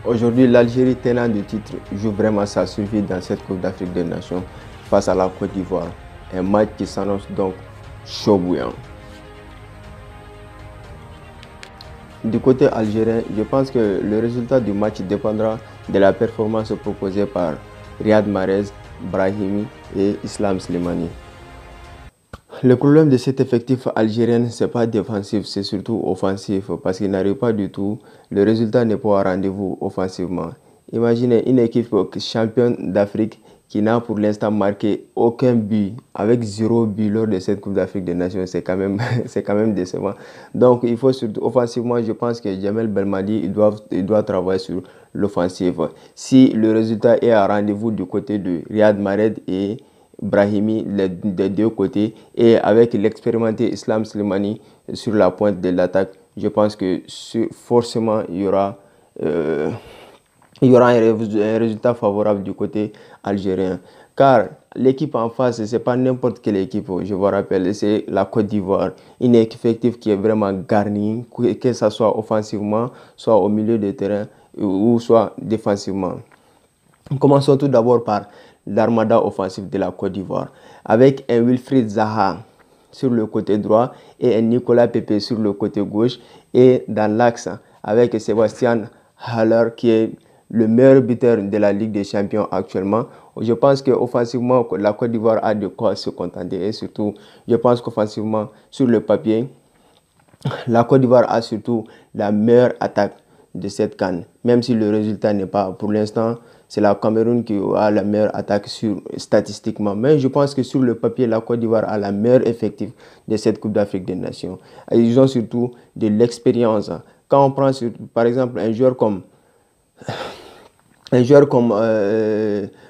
Aujourd'hui, l'Algérie, tenant du titre, joue vraiment sa survie dans cette Coupe d'Afrique des Nations face à la Côte d'Ivoire. Un match qui s'annonce donc chaud bouillant. Du côté algérien, je pense que le résultat du match dépendra de la performance proposée par Riyad Mahrez, Brahimi et Islam Slimani. Le problème de cet effectif algérien, ce n'est pas défensif, c'est surtout offensif parce qu'il n'arrive pas du tout. Le résultat n'est pas au rendez-vous offensivement. Imaginez une équipe championne d'Afrique qui n'a pour l'instant marqué aucun but, avec 0 but lors de cette Coupe d'Afrique des Nations, c'est quand même décevant. Donc il faut surtout, offensivement, je pense que Djamel Belmadi, il doit travailler sur l'offensive. Si le résultat est à rendez-vous du côté de Riyad Mahrez et Brahimi des deux côtés et avec l'expérimenté Islam Slimani sur la pointe de l'attaque, je pense que forcément il y aura un résultat favorable du côté algérien. Car l'équipe en face, ce n'est pas n'importe quelle équipe, je vous rappelle, c'est la Côte d'Ivoire. Une équipe qui est vraiment garnie, que ce soit offensivement, soit au milieu de terrain ou soit défensivement. Commençons tout d'abord par l'armada offensive de la Côte d'Ivoire, avec un Wilfried Zaha sur le côté droit et un Nicolas Pepe sur le côté gauche, et dans l'axe avec Sébastien Haller qui est le meilleur buteur de la Ligue des Champions actuellement. Je pense qu'offensivement, la Côte d'Ivoire a de quoi se contenter, et surtout, je pense qu'offensivement, sur le papier, la Côte d'Ivoire a surtout la meilleure attaque de cette CAN, même si le résultat n'est pas pour l'instant. C'est la Cameroun qui a la meilleure attaque statistiquement. Mais je pense que sur le papier, la Côte d'Ivoire a la meilleure effectif de cette Coupe d'Afrique des Nations. Et ils ont surtout de l'expérience. Quand on prend par exemple un joueur comme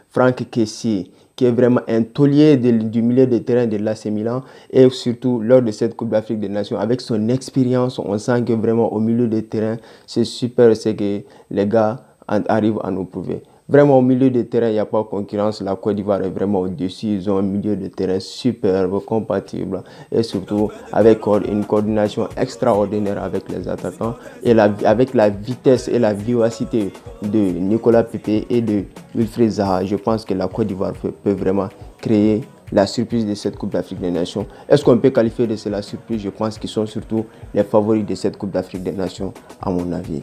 Franck Kessié, qui est vraiment un taulier du milieu de terrain de l'AC Milan, et surtout lors de cette Coupe d'Afrique des Nations, avec son expérience, on sent que vraiment au milieu de terrain, c'est super ce que les gars arrivent à nous prouver. Vraiment au milieu de terrain, il n'y a pas de concurrence. La Côte d'Ivoire est vraiment au-dessus. Ils ont un milieu de terrain superbe, compatible et surtout avec une coordination extraordinaire avec les attaquants et avec la vitesse et la vivacité de Nicolas Pepe et de Wilfried Zaha. Je pense que la Côte d'Ivoire peut vraiment créer la surprise de cette Coupe d'Afrique des Nations. Est-ce qu'on peut qualifier de cela surprise? Je pense qu'ils sont surtout les favoris de cette Coupe d'Afrique des Nations, à mon avis.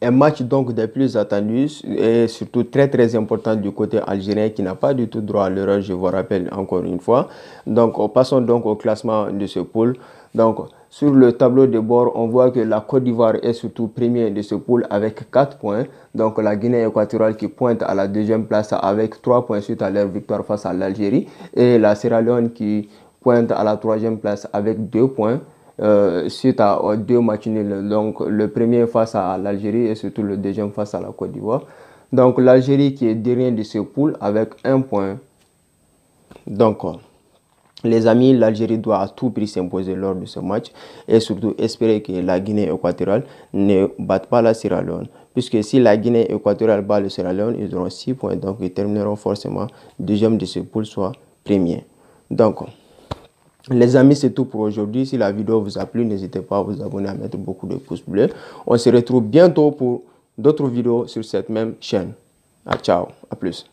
Un match donc des plus attendus et surtout très important du côté algérien qui n'a pas du tout droit à l'erreur, je vous rappelle encore une fois. Donc passons donc au classement de ce pool. Donc sur le tableau de bord, on voit que la Côte d'Ivoire est surtout premier de ce pool avec 4 points. Donc la Guinée équatoriale qui pointe à la deuxième place avec 3 points suite à leur victoire face à l'Algérie. Et la Sierra Leone qui pointe à la troisième place avec 2 points. Suite à 2 matchs nuls, donc le premier face à l'Algérie et surtout le deuxième face à la Côte d'Ivoire. Donc l'Algérie qui est dernier de ce pool avec 1 point. Donc les amis, l'Algérie doit à tout prix s'imposer lors de ce match et surtout espérer que la Guinée équatoriale ne batte pas la Sierra Leone. Puisque si la Guinée équatoriale bat le Sierra Leone, ils auront 6 points, donc ils termineront forcément deuxième de ce pool, soit premier. Donc les amis, c'est tout pour aujourd'hui. Si la vidéo vous a plu, n'hésitez pas à vous abonner, à mettre beaucoup de pouces bleus. On se retrouve bientôt pour d'autres vidéos sur cette même chaîne. Ciao, à plus.